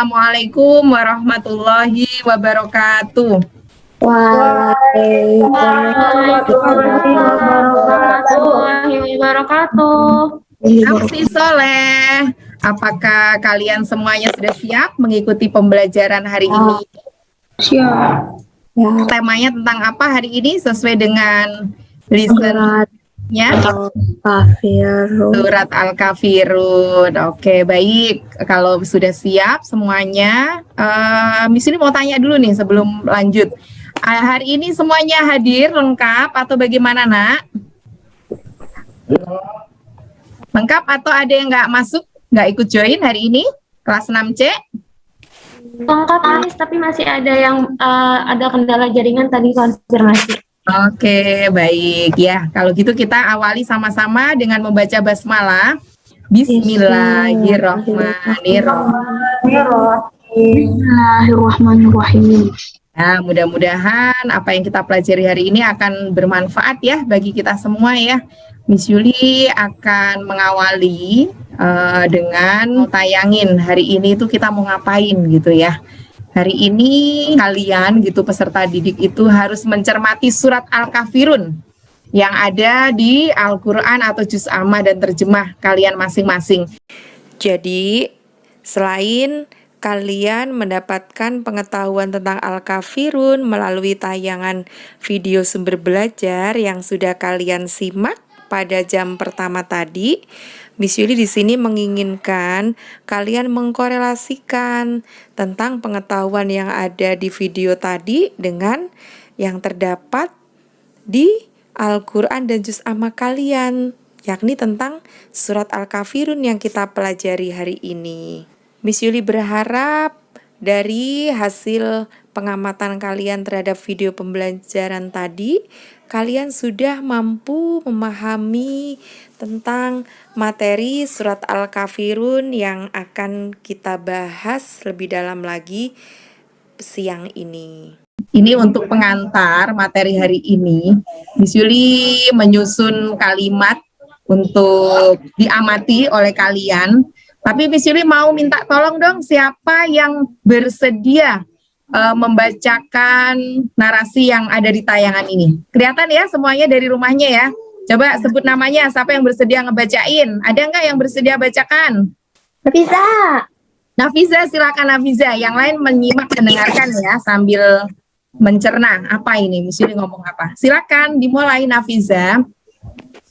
Assalamualaikum warahmatullahi wabarakatuh. Waalaikumsalam warahmatullahi wabarakatuh. Nafsi Soleh, apakah kalian semuanya sudah siap mengikuti pembelajaran hari ini? Siap. Temanya tentang apa hari ini sesuai dengan listennya? Surat Al-Kafirun. Oke, baik. Kalau sudah siap semuanya, Miss ini mau tanya dulu nih sebelum lanjut. Hari ini semuanya hadir lengkap atau bagaimana, Nak? Lengkap atau ada yang nggak masuk, nggak ikut join hari ini? Kelas 6C? Lengkap Miss, tapi masih ada yang ada kendala jaringan tadi konfirmasi. Oke, baik ya. Kalau gitu kita awali sama-sama dengan membaca basmalah. Bismillahirrahmanirrahim. Nah, mudah-mudahan apa yang kita pelajari hari ini akan bermanfaat ya bagi kita semua ya. Miss Yuli akan mengawali dengan tayangin hari ini tuh kita mau ngapain gitu ya. Hari ini kalian gitu peserta didik itu harus mencermati surat Al-Kafirun yang ada di Al-Quran atau Juz Amma dan terjemah kalian masing-masing. Jadi selain kalian mendapatkan pengetahuan tentang Al-Kafirun melalui tayangan video sumber belajar yang sudah kalian simak pada jam pertama tadi, Miss Yuli di sini menginginkan kalian mengkorelasikan tentang pengetahuan yang ada di video tadi dengan yang terdapat di Al-Quran dan Juz Amma kalian, yakni tentang surat Al-Kafirun yang kita pelajari hari ini. Miss Yuli berharap dari hasil pengamatan kalian terhadap video pembelajaran tadi, kalian sudah mampu memahami tentang materi surat Al-Kafirun yang akan kita bahas lebih dalam lagi siang ini. Ini untuk pengantar materi hari ini. Miss Yuli menyusun kalimat untuk diamati oleh kalian. Tapi Miss Yuli mau minta tolong dong siapa yang bersedia membacakan narasi yang ada di tayangan ini. Kelihatan ya semuanya dari rumahnya ya. Coba sebut namanya, siapa yang bersedia ngebacain? Ada nggak yang bersedia bacakan? Nafiza, silakan Nafiza. Yang lain menyimak mendengarkan ya sambil mencerna. Apa ini? Miss Yuli ngomong apa? Silakan dimulai Nafiza.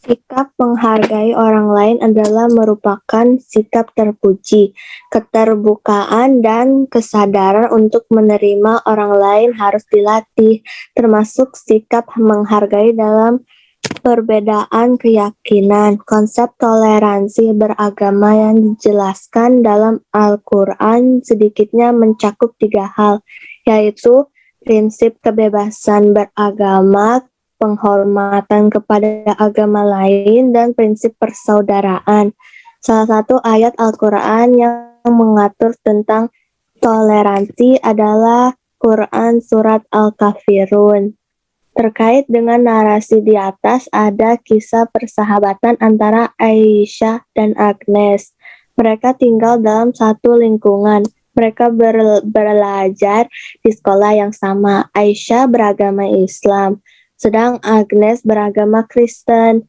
Sikap menghargai orang lain adalah merupakan sikap terpuji. Keterbukaan dan kesadaran untuk menerima orang lain harus dilatih, termasuk sikap menghargai dalam perbedaan keyakinan. Konsep toleransi beragama yang dijelaskan dalam Al-Quran sedikitnya mencakup 3 hal, yaitu prinsip kebebasan beragama, penghormatan kepada agama lain, dan prinsip persaudaraan. Salah satu ayat Al-Quran yang mengatur tentang toleransi adalah Quran Surat Al-Kafirun. Terkait dengan narasi di atas, ada kisah persahabatan antara Aisyah dan Agnes. Mereka tinggal dalam satu lingkungan. Mereka belajar di sekolah yang sama. Aisyah beragama Islam, sedang Agnes beragama Kristen.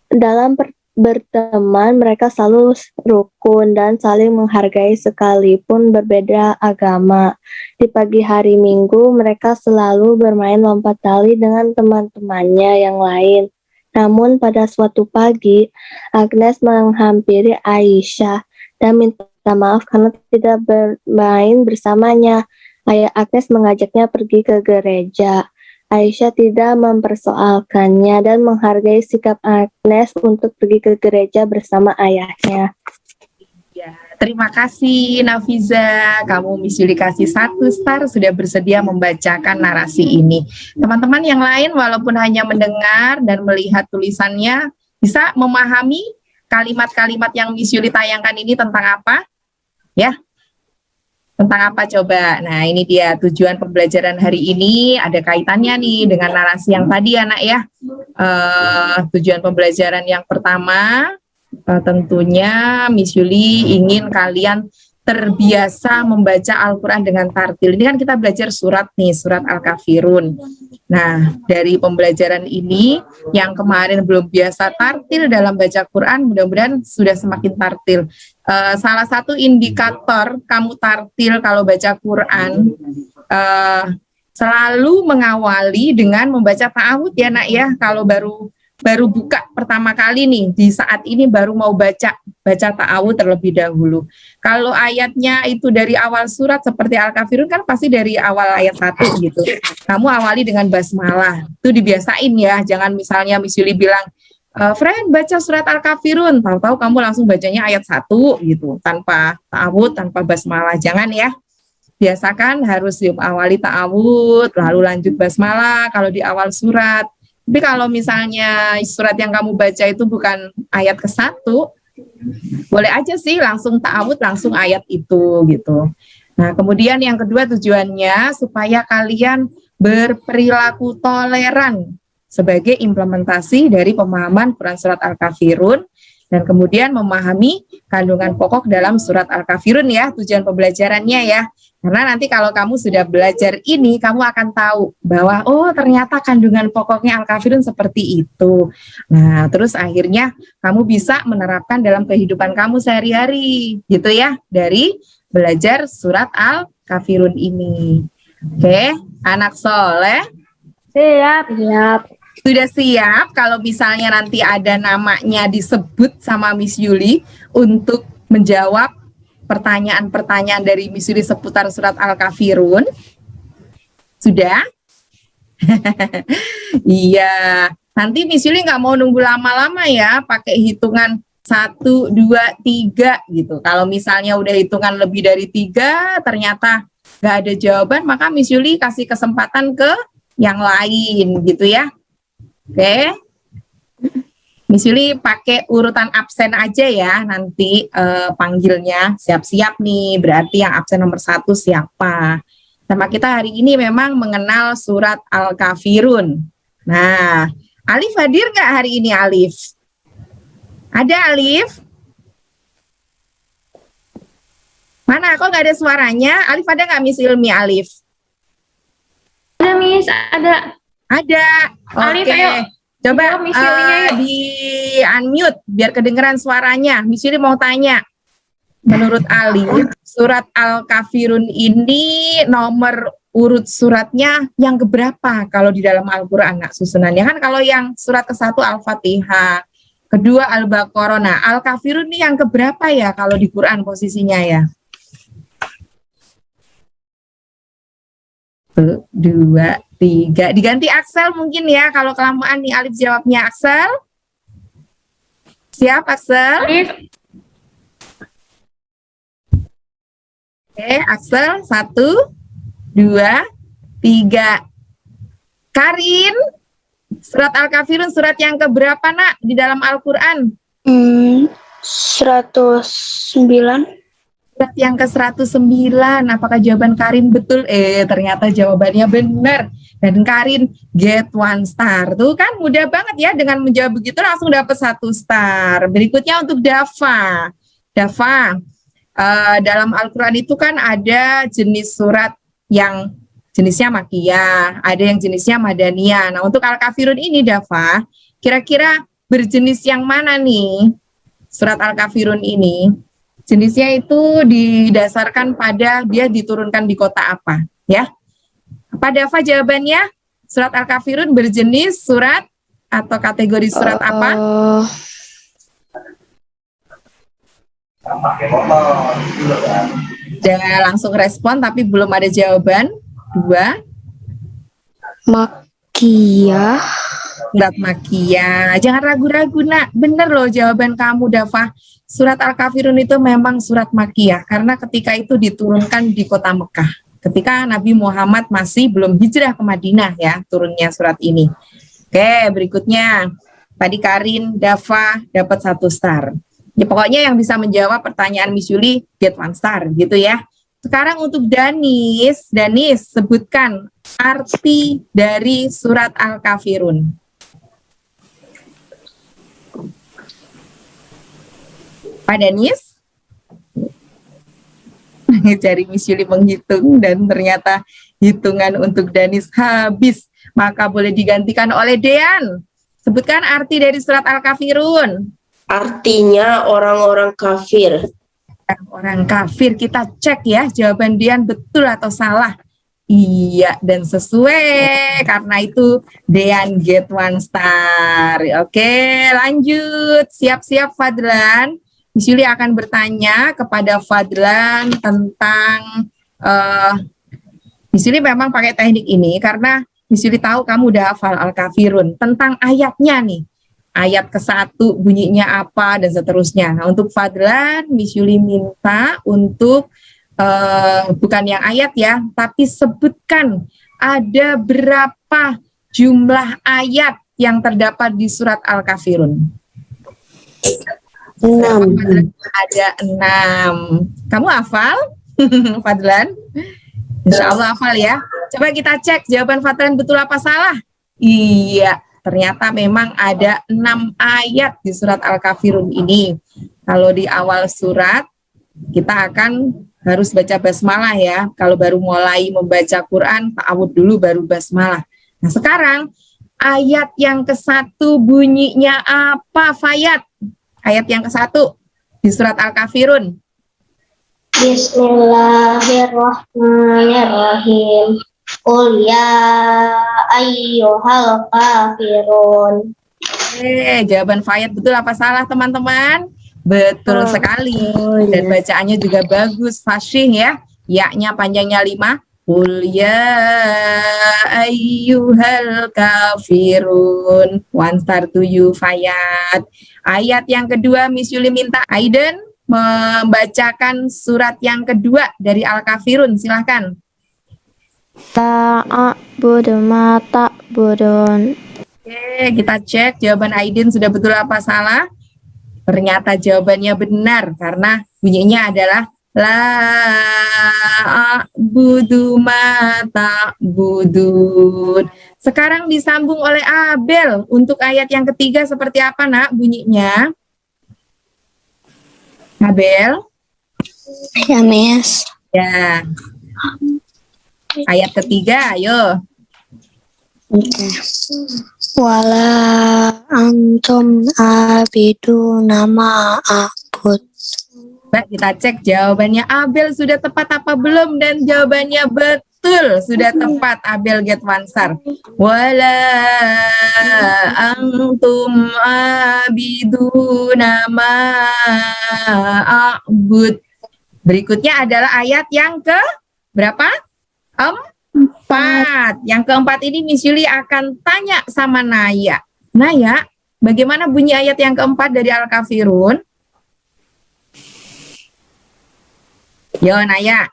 Dalam berteman, mereka selalu rukun dan saling menghargai sekalipun berbeda agama. Di pagi hari Minggu, mereka selalu bermain lompat tali dengan teman-temannya yang lain. Namun pada suatu pagi, Agnes menghampiri Aisyah dan minta maaf karena tidak bermain bersamanya. Ayah Agnes mengajaknya pergi ke gereja. Aisyah tidak mempersoalkannya dan menghargai sikap Agnes untuk pergi ke gereja bersama ayahnya. Ya, terima kasih Nafiza. Kamu Miss Yuli kasih 1 star sudah bersedia membacakan narasi ini. Teman-teman yang lain walaupun hanya mendengar dan melihat tulisannya bisa memahami kalimat-kalimat yang Miss Yuli tayangkan ini tentang apa? Ya. Tentang apa coba? Nah ini dia tujuan pembelajaran hari ini, ada kaitannya nih dengan narasi yang tadi ya nak ya. Tujuan pembelajaran yang pertama tentunya Miss Yuli ingin kalian terbiasa membaca Al-Quran dengan tartil. Ini kan kita belajar surat nih, surat Al-Kafirun. Nah, dari pembelajaran ini, yang kemarin belum biasa tartil dalam baca Quran, mudah-mudahan sudah semakin tartil. Salah satu indikator kamu tartil kalau baca Quran, selalu mengawali dengan membaca ta'awud ya nak ya, kalau baru buka pertama kali nih, di saat ini baru mau baca ta'awud terlebih dahulu. Kalau ayatnya itu dari awal surat seperti Al-Kafirun kan pasti dari awal ayat 1 gitu. Kamu awali dengan basmalah, itu dibiasain ya, jangan misalnya Miss Yuli bilang, friend baca surat Al-Kafirun, tahu-tahu kamu langsung bacanya ayat 1 gitu, tanpa ta'awud, tanpa basmalah, jangan ya. Biasakan harus awali ta'awud, lalu lanjut basmalah kalau di awal surat. Tapi kalau misalnya surat yang kamu baca itu bukan ayat ke-1, boleh aja sih langsung ta'awud, langsung ayat itu gitu. Nah, kemudian yang kedua tujuannya supaya kalian berperilaku toleran sebagai implementasi dari pemahaman Quran surat Al-Kafirun, dan kemudian memahami kandungan pokok dalam surat Al-Kafirun ya, tujuan pembelajarannya ya. Karena nanti kalau kamu sudah belajar ini, kamu akan tahu bahwa oh ternyata kandungan pokoknya Al-Kafirun seperti itu. Nah, terus akhirnya kamu bisa menerapkan dalam kehidupan kamu sehari-hari, gitu ya, dari belajar surat Al-Kafirun ini. Oke, anak soleh? Siap. Siap. Sudah siap kalau misalnya nanti ada namanya disebut sama Miss Yuli untuk menjawab pertanyaan-pertanyaan dari Miss Yuli seputar surat Al-Kafirun? Sudah? Iya. Nanti Miss Yuli nggak mau nunggu lama-lama ya, pakai hitungan 1, 2, 3 gitu. Kalau misalnya udah hitungan lebih dari 3, ternyata nggak ada jawaban, maka Miss Yuli kasih kesempatan ke yang lain gitu ya. Oke, Miss Yuli pakai urutan absen aja ya nanti panggilnya. Siap-siap nih, berarti yang absen nomor 1 siapa? Sama kita hari ini memang mengenal surat Al-Kafirun. Nah, Alif hadir nggak hari ini Alif? Ada Alif? Mana, kok nggak ada suaranya? Alif ada nggak Miss Ilmi Alif? Ada Miss, ada. Ada. Alif, Oke. ayo. Coba Miss Yulinya yuk. di unmute biar kedengeran suaranya. Miss Yuli mau tanya. Menurut Alif, surat Al-Kafirun ini nomor urut suratnya yang keberapa kalau di dalam Al-Qur'an? Nah, susunannya kan kalau yang surat ke-1 Al-Fatihah, kedua Al-Baqarah. Nah, Al-Kafirun ini yang keberapa ya kalau di Quran posisinya ya? 1, 2, 3. Diganti Axel mungkin ya, kalau kelamaan nih Alif jawabnya. Axel? Siap Axel? Alif. Oke, Axel, 1, 2, 3. Karin, surat Al-Kafirun surat yang keberapa nak di dalam Al-Quran? 109. Surat yang ke-109. Apakah jawaban Karin betul? Ternyata jawabannya benar. Dan Karin get 1 star. Tuh kan mudah banget ya, dengan menjawab begitu langsung dapat 1 star. Berikutnya untuk Dava. Dava, dalam Al-Quran itu kan ada jenis surat yang jenisnya Makiyah, ada yang jenisnya Madaniyah. Nah, untuk Al-Kafirun ini Dava, kira-kira berjenis yang mana nih surat Al-Kafirun ini? Jenisnya itu didasarkan pada dia diturunkan di kota apa, ya? Apa Dava jawabannya? Surat Al-Kafirun berjenis surat atau kategori surat apa? Udah langsung respon tapi belum ada jawaban. 2. Makiyah. Surat Makiyah. Jangan ragu-ragu nak, bener loh jawaban kamu Dava. Surat Al-Kafirun itu memang surat Makiyah karena ketika itu diturunkan di kota Mekah. Ketika Nabi Muhammad masih belum hijrah ke Madinah ya, turunnya surat ini. Oke, berikutnya. Tadi Karin, Dava dapat 1 star. Ya, pokoknya yang bisa menjawab pertanyaan Miss Yuli get 1 star gitu ya. Sekarang untuk Danis, sebutkan arti dari surat Al-Kafirun. Pak Danis? Jari Miss Yuli menghitung dan ternyata hitungan untuk Danis habis. Maka boleh digantikan oleh Dean. Sebutkan arti dari surat Al-Kafirun. Artinya orang-orang kafir. Orang kafir, kita cek ya jawaban Dean betul atau salah. Iya, dan sesuai. Karena itu Dean get 1 star. Oke, lanjut. Siap-siap Fadlan. Miss Yuli akan bertanya kepada Fadlan tentang Miss Yuli memang pakai teknik ini karena Miss Yuli tahu kamu udah hafal Al-Kafirun. Tentang ayatnya nih. Ayat ke-1 bunyinya apa dan seterusnya. Nah, untuk Fadlan, Miss Yuli minta untuk bukan yang ayat ya, tapi sebutkan ada berapa jumlah ayat yang terdapat di surat Al-Kafirun. 6. Ada 6. Kamu hafal, Fadlan? Insya Allah hafal ya. Coba kita cek jawaban Fadlan betul apa salah. Iya, ternyata memang ada 6 ayat di surat Al-Kafirun ini. Kalau di awal surat, kita akan harus baca basmalah ya. Kalau baru mulai membaca Quran, ta'awud dulu baru basmalah. Nah sekarang ayat yang ke-1 bunyinya apa, Fayat? Ayat yang ke-1 di surat Al-Kafirun. Bismillahirrahmanirrahim. Qul ya ayyuhal kafirun. Jawaban Fayat betul apa salah teman-teman? Betul sekali. Dan bacaannya juga bagus, fasyih ya. Ya-nya panjangnya 5. Qul ya ayyuhal kafirun. 1 star to you, Fayat. Ayat yang kedua, Miss Yuli minta Aiden membacakan surat yang kedua dari Al-Kafirun. Silahkan. Ta'budu ma ta'budun. Oke, kita cek jawaban Aiden sudah betul apa salah. Ternyata jawabannya benar karena bunyinya adalah la a'budu ma ta'budun. Sekarang disambung oleh Abel. Untuk ayat yang ketiga seperti apa, Nak, bunyinya? Abel? Ya, Miss. Ya. Ayat ketiga, ayo. Wala antum abiduna ma a'bud. Mbak, kita cek jawabannya Abel sudah tepat apa belum, dan jawabannya betul, sudah tepat. Abel get 1 star. Wala antum abiduna ma a'bud. Berikutnya adalah ayat yang ke berapa? 4. Yang keempat ini Miss Yuli akan tanya sama Naya. Naya, bagaimana bunyi ayat yang keempat dari Al-Kafirun? Yo Naya.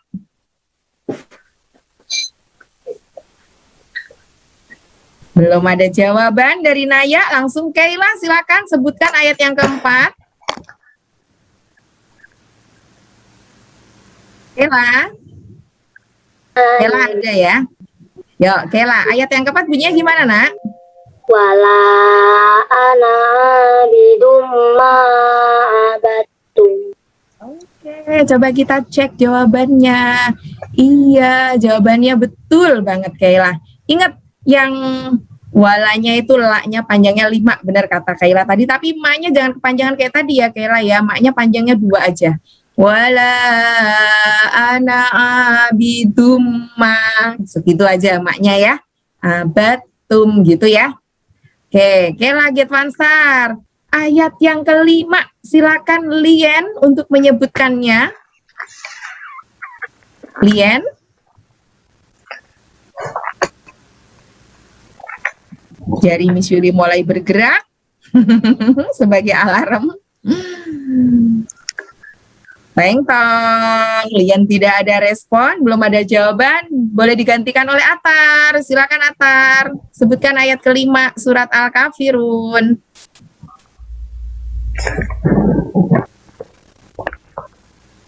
Belum ada jawaban dari Naya, langsung Keila silakan sebutkan ayat yang keempat. Keila. Keila ada ya. Yuk, Keila, ayat yang keempat bunyinya gimana, Nak? Wala ana bidum ma abattum. Oke, coba kita cek jawabannya. Iya, jawabannya betul banget, Keila. Ingat yang walanya itu la-nya panjangnya 5, benar kata Keila tadi. Tapi ma-nya jangan kepanjangan kayak tadi ya, Keila ya. Ma-nya panjangnya 2 aja. Wala ana abidum ma, segitu aja maknya ya. Abatum gitu ya. Oke, get 1 star. Ayat yang kelima, silakan Lien untuk menyebutkannya. Lien. Jari Miss Yuli mulai bergerak sebagai alarm. Teng-tong, Lian tidak ada respon, belum ada jawaban, boleh digantikan oleh Atar. Silakan Atar, sebutkan ayat kelima surat Al-Kafirun.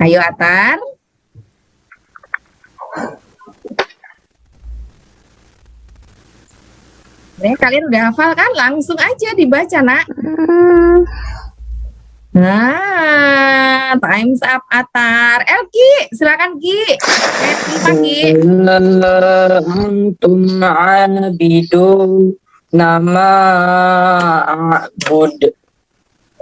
Ayo Atar. Kalian udah hafal kan? Langsung aja dibaca, Nak. Nah, time's up Atar. Ki, silakan Ki. Ki. Antum abidu nama a'bud.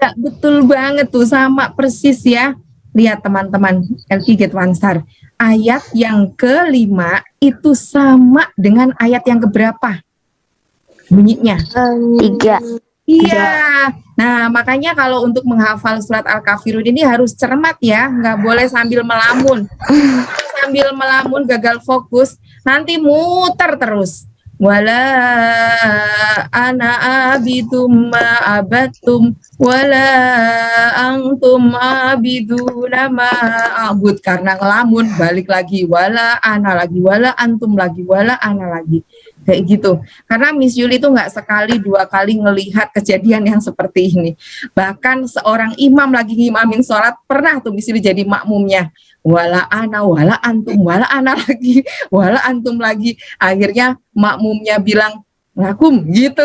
Ya, betul banget tuh, sama persis ya. Lihat teman-teman, Elki Get One Star. Ayat yang kelima itu sama dengan ayat yang keberapa? Bunyinya? 3. Iya. Nah, makanya kalau untuk menghafal surat Al-Kafirun ini harus cermat ya, nggak boleh sambil melamun. Sambil melamun gagal fokus, nanti muter terus. Wala ana abidum ma abattum wala antum abiduna ma abud, karena ngelamun balik lagi wala ana lagi wala antum lagi wala ana lagi. Kayak gitu. Karena Miss Yuli itu nggak sekali dua kali ngelihat kejadian yang seperti ini. Bahkan seorang imam lagi ngimamin sholat, pernah tuh Miss Yuli jadi makmumnya. Wala ana, wala antum, wala ana lagi, wala antum lagi. Akhirnya makmumnya bilang, ngakum gitu.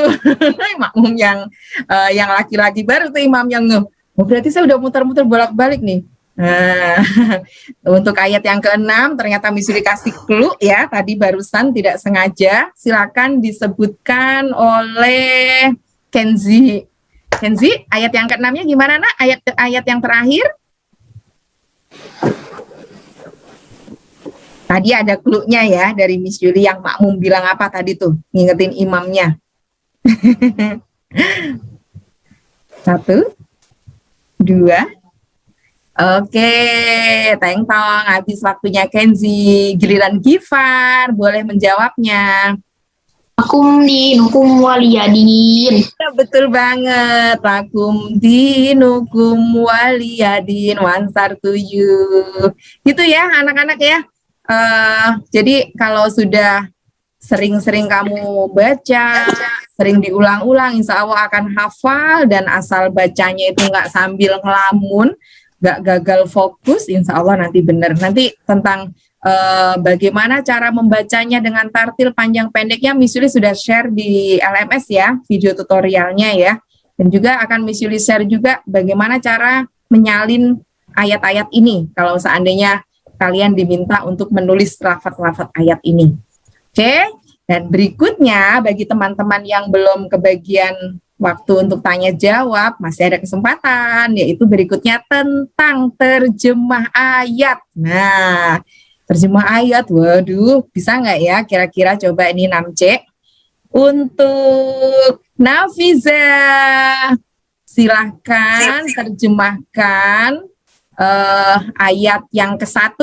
Makmum yang laki-laki, baru tuh imam yang oh, berarti saya udah muter-muter bolak-balik nih. Nah, untuk ayat yang ke-6 ternyata Miss Yuli kasih clue ya, tadi barusan tidak sengaja. Silakan disebutkan oleh Kenzi. Kenzi, ayat yang ke-6-nya gimana nak? Ayat yang terakhir. Tadi ada clue-nya ya dari Miss Yuli, yang makmum bilang apa tadi tuh, ngingetin imamnya. 1, 2. Oke, Teng Tong, habis waktunya Kenzi. Giliran Gifar, boleh menjawabnya. Lakum dinukum waliyadin. Ya, betul banget. Lakum dinukum waliyadin. Wansar tujuh. Gitu ya anak-anak ya. Jadi kalau sudah sering-sering kamu baca, sering diulang-ulang, insya Allah akan hafal. Dan asal bacanya itu nggak sambil ngelamun, gak gagal fokus, insya Allah nanti benar. Nanti tentang bagaimana cara membacanya dengan tartil panjang pendeknya Miss Yuli sudah share di LMS ya, video tutorialnya ya. Dan juga akan Miss Yuli share juga bagaimana cara menyalin ayat-ayat ini kalau seandainya kalian diminta untuk menulis lafaz-lafaz ayat ini. Oke, dan berikutnya bagi teman-teman yang belum kebagian waktu untuk tanya jawab, masih ada kesempatan, yaitu berikutnya tentang terjemah ayat. Nah, terjemah ayat, waduh, bisa nggak ya kira-kira, coba ini 6C. Untuk Nafiza, silahkan terjemahkan ayat yang ke-1.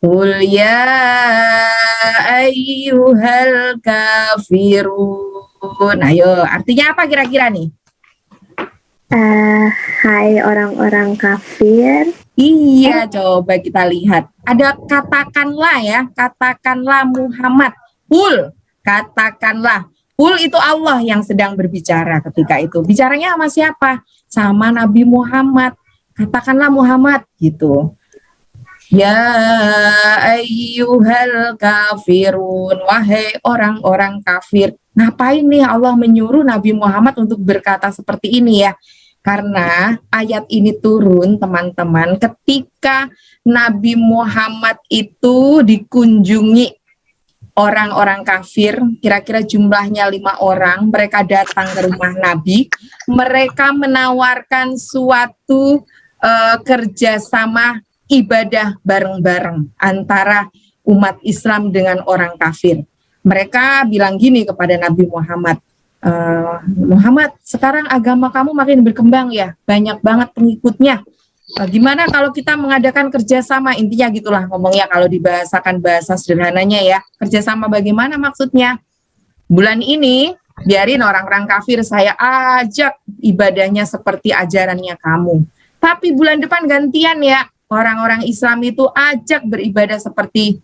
Qul ya ayyuhal kafirun. Ayo, artinya apa kira-kira nih? Hai orang-orang kafir. Iya, coba kita lihat. Ada katakanlah ya, katakanlah Muhammad. Qul, katakanlah. Qul itu Allah yang sedang berbicara ketika itu. Bicaranya sama siapa? Sama Nabi Muhammad. Katakanlah Muhammad gitu. Ya ayyuhal kafirun, wahai orang-orang kafir. Ngapain nih Allah menyuruh Nabi Muhammad untuk berkata seperti ini ya? Karena ayat ini turun teman-teman ketika Nabi Muhammad itu dikunjungi orang-orang kafir, kira-kira jumlahnya 5 orang. Mereka datang ke rumah Nabi, mereka menawarkan suatu kerjasama ibadah bareng-bareng antara umat Islam dengan orang kafir. Mereka bilang gini kepada Nabi Muhammad, Muhammad, sekarang agama kamu makin berkembang ya, banyak banget pengikutnya. Gimana kalau kita mengadakan kerjasama? Intinya gitulah ngomongnya kalau dibahasakan bahasa sederhananya ya. Kerjasama bagaimana maksudnya? Bulan ini biarin orang-orang kafir saya ajak ibadahnya seperti ajarannya kamu. Tapi bulan depan gantian ya, orang-orang Islam itu ajak beribadah seperti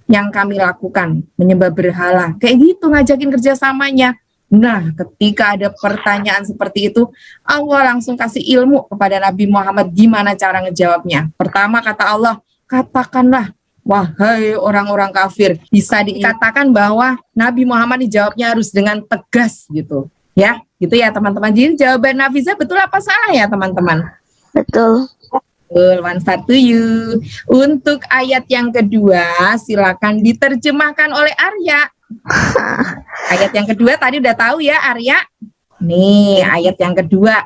yang kami lakukan, menyembah berhala. Kayak gitu ngajakin kerjasamanya. Nah, ketika ada pertanyaan seperti itu, Allah langsung kasih ilmu kepada Nabi Muhammad gimana cara ngejawabnya. Pertama kata Allah, katakanlah, wahai orang-orang kafir. Bisa dikatakan bahwa Nabi Muhammad dijawabnya harus dengan tegas gitu. Ya, gitu ya teman-teman. Jadi jawaban Nafiza betul apa salah ya teman-teman? Betul. One star to you. Untuk ayat yang kedua, silakan diterjemahkan oleh Arya. Ayat yang kedua tadi udah tahu ya Arya? Nih, ayat yang kedua.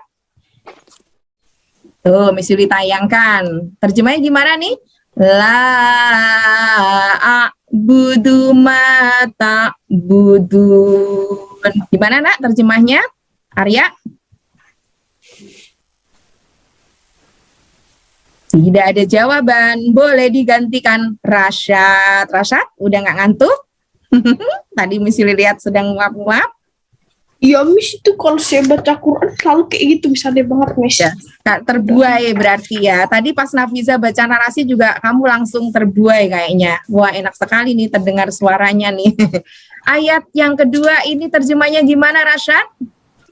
Tuh, Miss Yuli tayangkan. Terjemahnya gimana nih? La a'budu ma ta'budun. Gimana nak terjemahnya? Arya? Tidak ada jawaban. Boleh digantikan Rasyad. Rasyad, udah nggak ngantuk? Tadi Miss Yuli lihat sedang nguap-nguap. Ya, Miss, itu kalau saya baca Quran selalu kayak gitu, misalnya banget, Miss. Ya, terbuai berarti ya. Tadi pas Nafiza baca narasi juga kamu langsung terbuai kayaknya. Wah, enak sekali nih terdengar suaranya nih. Ayat yang kedua ini terjemahnya gimana, Rasyad?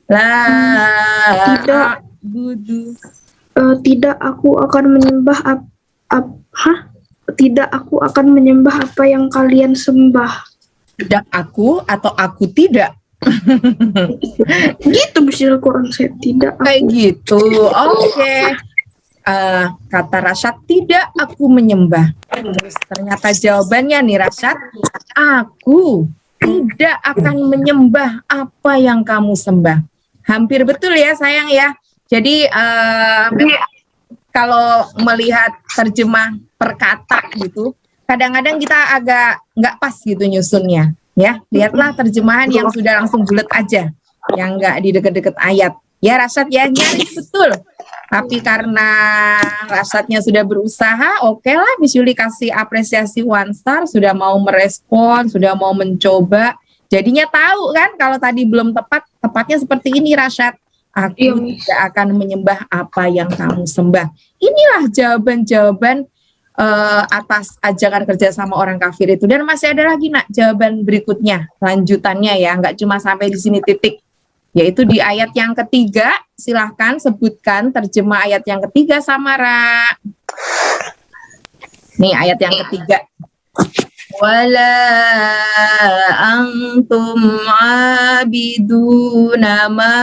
Tidak. Budu. Tidak aku akan menyembah Tidak aku akan menyembah apa yang kalian sembah. Tidak aku atau aku tidak? Gitu Miss Al-Quran saya tidak aku. Kayak gitu. Oke. Kata Rasyad, tidak aku menyembah. Terus ternyata jawabannya nih Rasyad, aku tidak akan menyembah apa yang kamu sembah. Hampir betul ya sayang ya. Jadi kalau melihat terjemah per kata gitu, kadang-kadang kita agak nggak pas gitu nyusunnya. Ya, lihatlah terjemahan yang sudah langsung bulat aja, yang nggak di deket-deket ayat. Ya Rasyad ya, nyaris betul. Tapi karena Rasyadnya sudah berusaha, oke lah Miss Yuli kasih apresiasi 1 star, sudah mau merespon, sudah mau mencoba. Jadinya tahu kan kalau tadi belum tepat, tepatnya seperti ini Rasyad. Aku tidak akan menyembah apa yang kamu sembah. Inilah jawaban-jawaban atas ajakan kerja sama orang kafir itu. Dan masih ada lagi nak jawaban berikutnya, lanjutannya ya, nggak cuma sampai di sini titik. Yaitu di ayat yang ketiga, silahkan sebutkan terjemah ayat yang ketiga Samara. Nih ayat yang ketiga. Wala antum abiduna ma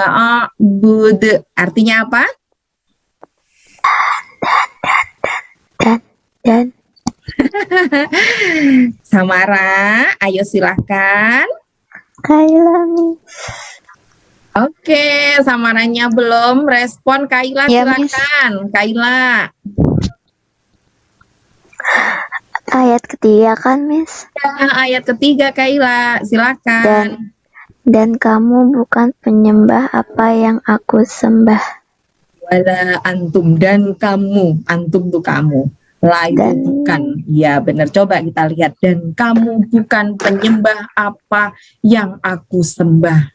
a'bud. Artinya apa? Dan Samara, ayo silahkan. Kaila, Miss. Oke, Samaranya belum respon. Kaila Ya, Miss. silakan. Kaila. Ayat ketiga kan, Miss? Ayat ketiga Kaila, silakan. Dan kamu bukan penyembah apa yang aku sembah. Wala antum, dan kamu, antum tuh kamu. Lain Dan- bukan. Ya benar, coba kita lihat. Dan kamu bukan penyembah apa yang aku sembah.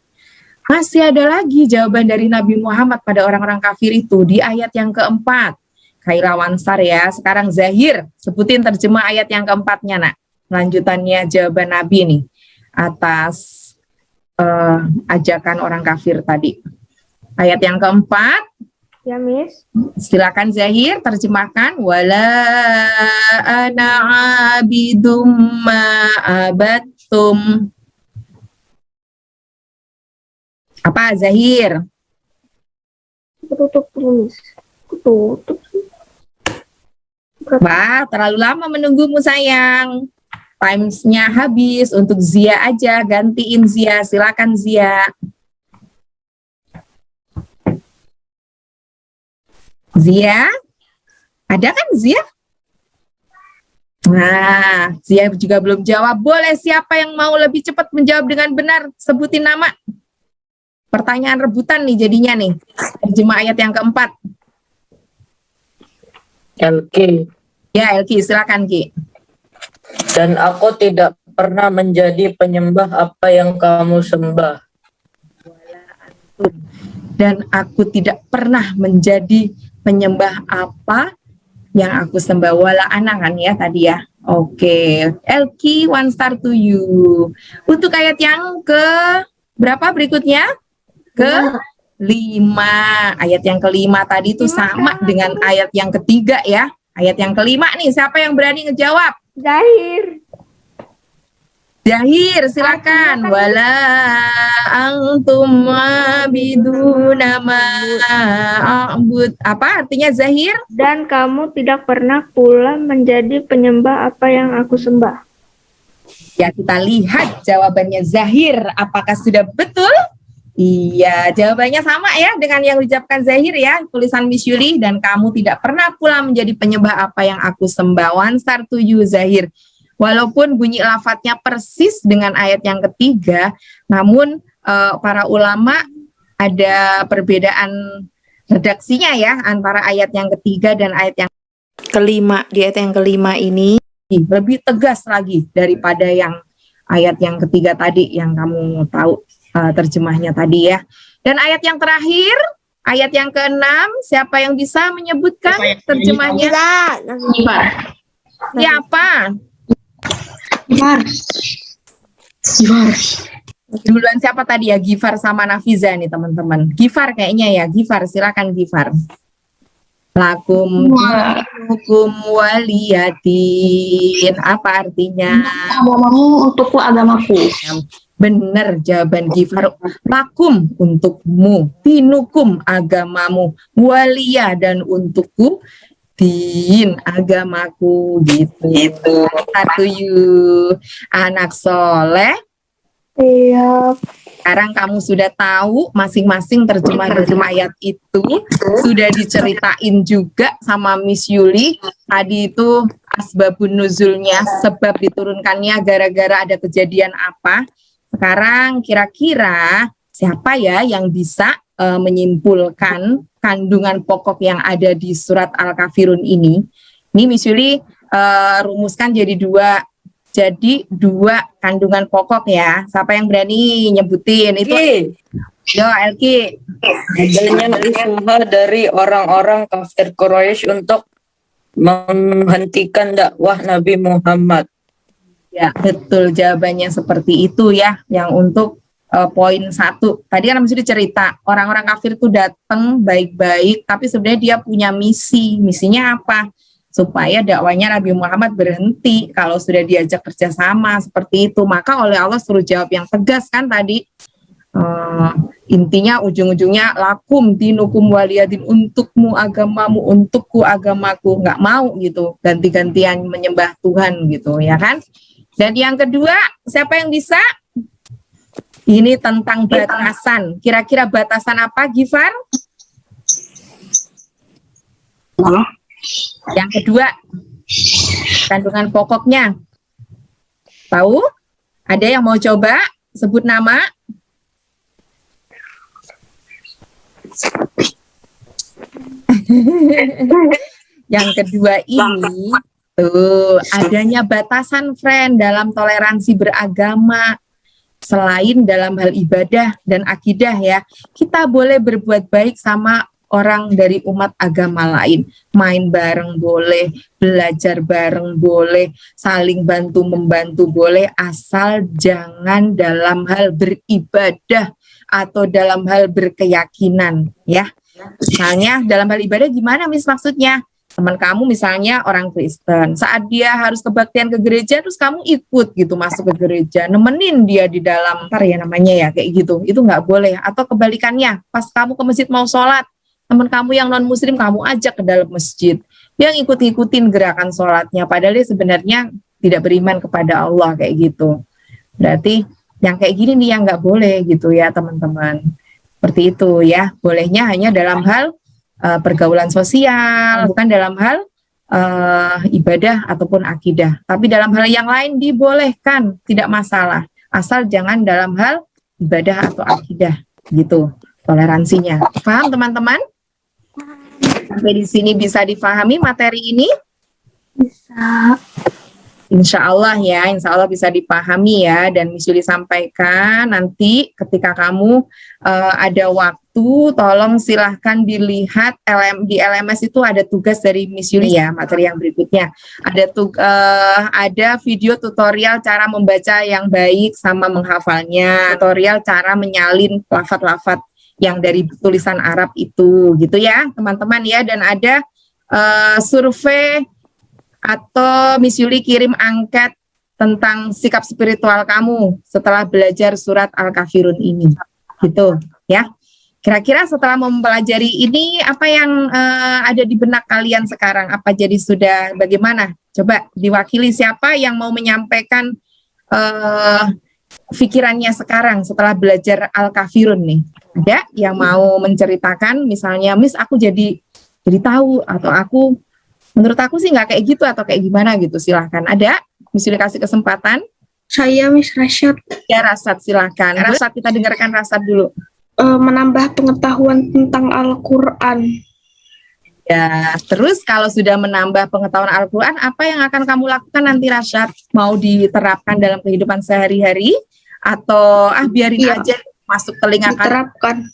Masih ada lagi jawaban dari Nabi Muhammad pada orang-orang kafir itu di ayat yang keempat. Kaila Wansar ya. Sekarang Zahir, sebutin terjemah ayat yang keempatnya nak. Lanjutannya jawaban Nabi nih atas ajakan orang kafir tadi. Ayat yang keempat. Ya, Miss. Silakan Zahir terjemahkan. Wala ana abidum ma abattum. Apa Zahir? Tutup dulu, Miss. Tutup. Wah, terlalu lama menunggumu sayang. Timesnya habis. Untuk Zia aja, gantiin Zia. Silakan Zia. Zia? Ada kan Zia? Nah, Zia juga belum jawab. Boleh siapa yang mau lebih cepat menjawab dengan benar? Sebutin nama. Pertanyaan rebutan nih jadinya nih. Terjemah ayat yang keempat. Elki. Ya, Elki, silakan Ki. Dan aku tidak pernah menjadi penyembah apa yang kamu sembah. Dan aku tidak pernah menjadi penyembah apa yang aku sembah. Wala ana kan ya tadi ya. Oke. Elki, 1 star to you. Untuk ayat yang ke berapa berikutnya? Kelima. Ayat yang kelima tadi itu sama dengan ayat yang ketiga ya. Ayat yang kelima nih, siapa yang berani ngejawab? Zahir. Zahir, silakan. Wala antum abiduna ma a'bud. Apa artinya Zahir? Dan kamu tidak pernah pula menjadi penyembah apa yang aku sembah. Ya, kita lihat jawabannya Zahir. Apakah sudah betul? Iya, jawabannya sama ya dengan yang diucapkan Zahir ya. Tulisan Miss Yuli, dan kamu tidak pernah pula menjadi penyembah apa yang aku sembah. One star to you, Zahir. Walaupun bunyi lafadznya persis dengan ayat yang ketiga, namun para ulama ada perbedaan redaksinya ya antara ayat yang ketiga dan ayat yang Kelima, di ayat yang kelima ini lebih tegas lagi daripada yang ayat yang ketiga tadi yang kamu tahu terjemahnya tadi ya. Dan ayat yang terakhir, ayat yang keenam, siapa yang bisa menyebutkan terjemahnya? Siapa? Duluan siapa tadi ya? Gifar sama Nafiza nih teman-teman. Gifar kayaknya ya. Gifar, silakan Gifar. Lakum hukum waliyatin. Apa artinya? Agamamu untukku agamaku. Benar jawaban Gifar. Lakum untukmu, dinukum agamamu, waliya dan untukku din agamaku gitu. Satu you anak soleh. Iya. Sekarang kamu sudah tahu masing-masing terjemah ayat itu sudah diceritain juga sama Miss Yuli. Tadi itu asbabun nuzulnya, sebab diturunkannya gara-gara ada kejadian apa. Sekarang kira-kira siapa ya yang bisa menyimpulkan kandungan pokok yang ada di surat Al-Kafirun ini? Ini Miss Yuli rumuskan jadi dua kandungan pokok ya. Siapa yang berani nyebutin itu? Yo, Elki. Adanya usaha dari orang-orang kafir Quraisy untuk menghentikan dakwah Nabi Muhammad. Ya, betul jawabannya seperti itu ya. Yang untuk poin 1. Tadi kan mesti cerita orang-orang kafir itu datang baik-baik, tapi sebenarnya dia punya misi. Misinya apa? Supaya dakwanya Nabi Muhammad berhenti kalau sudah diajak kerjasama seperti itu. Maka oleh Allah suruh jawab yang tegas kan tadi. Intinya ujung-ujungnya lakum dinukum waliyadin, untukmu agamamu, untukku agamaku. Nggak mau gitu ganti-gantian menyembah Tuhan gitu ya kan. Dan yang kedua, siapa yang bisa? Ini tentang batasan. Kira-kira batasan apa, Gifar? Yang kedua, kandungan pokoknya. Tahu? Ada yang mau coba? Sebut nama. Yang kedua ini tuh adanya batasan friend dalam toleransi beragama. Selain dalam hal ibadah dan akidah ya, kita boleh berbuat baik sama orang dari umat agama lain. Main bareng boleh, belajar bareng boleh, saling bantu-membantu boleh, asal jangan dalam hal beribadah atau dalam hal berkeyakinan ya. Misalnya dalam hal ibadah gimana maksudnya? Teman kamu misalnya orang Kristen, saat dia harus kebaktian ke gereja, terus kamu ikut gitu masuk ke gereja, nemenin dia di dalam namanya ya kayak gitu, itu nggak boleh. Atau kebalikannya, pas kamu ke masjid mau sholat, teman kamu yang non muslim kamu ajak ke dalam masjid, dia ngikut-ngikutin gerakan sholatnya, padahal dia sebenarnya tidak beriman kepada Allah kayak gitu. Berarti yang kayak gini nih yang nggak boleh gitu ya teman-teman. Seperti itu ya, bolehnya hanya dalam hal pergaulan sosial, bukan dalam hal ibadah ataupun akidah. Tapi dalam hal yang lain dibolehkan, tidak masalah. Asal jangan dalam hal ibadah atau akidah, gitu toleransinya. Paham teman-teman? Sampai di sini bisa difahami materi ini? Bisa. Insya Allah ya, insya Allah bisa dipahami ya. Dan Miss Yuli sampaikan nanti ketika kamu ada waktu, tolong silahkan dilihat di LMS itu ada tugas dari Miss Yuli ya, materi yang berikutnya. Ada video tutorial cara membaca yang baik sama menghafalnya, tutorial cara menyalin lafaz-lafaz yang dari tulisan Arab itu, gitu ya teman-teman ya. Dan ada survei atau Miss Yuli kirim angket tentang sikap spiritual kamu setelah belajar surat Al-Kafirun ini. Gitu ya. Kira-kira setelah mempelajari ini apa yang ada di benak kalian sekarang? Apa jadi sudah bagaimana? Coba diwakili siapa yang mau menyampaikan pikirannya sekarang setelah belajar Al-Kafirun nih? Ada yang mau menceritakan misalnya, Miss aku jadi tahu, atau menurut aku sih nggak kayak gitu atau kayak gimana gitu, silahkan. Ada? Miss Yuli kasih kesempatan. Saya Miss Rasyad, Ya Rasad silahkan. Rasad kita dengarkan Rasad dulu. menambah pengetahuan tentang Al-Quran. Ya, terus kalau sudah menambah pengetahuan Al-Quran, apa yang akan kamu lakukan nanti Rasyad? Mau diterapkan dalam kehidupan sehari-hari? Atau biarin Iya. aja masuk telinga Diterapkan.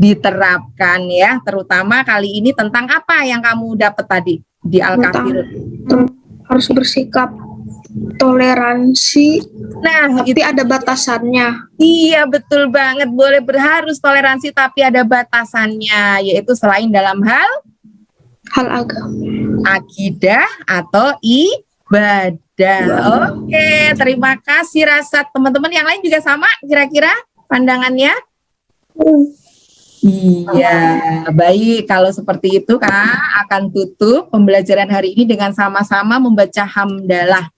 Diterapkan ya, terutama kali ini tentang apa yang kamu dapat tadi di Al-Kafirun. Harus bersikap toleransi, Nah, tapi ada batasannya. iya betul banget, boleh berharus toleransi tapi ada batasannya, yaitu selain dalam hal Hal agama. akidah atau ibadah. Oke, terima kasih Rasad. Teman-teman yang lain juga sama kira-kira pandangannya? Iya, baik. Kalau seperti itu Kak, akan tutup pembelajaran hari ini dengan sama-sama membaca hamdalah.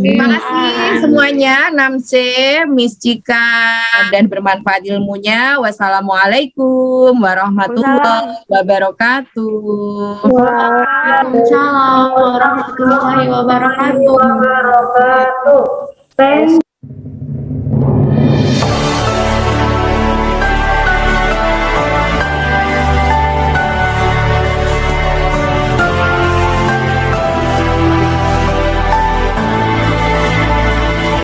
Terima kasih semuanya, Namce, Miss Cika, dan bermanfaat ilmunya. Wassalamualaikum warahmatullahi wabarakatuh. Waalaikumsalam warahmatullahi wabarakatuh.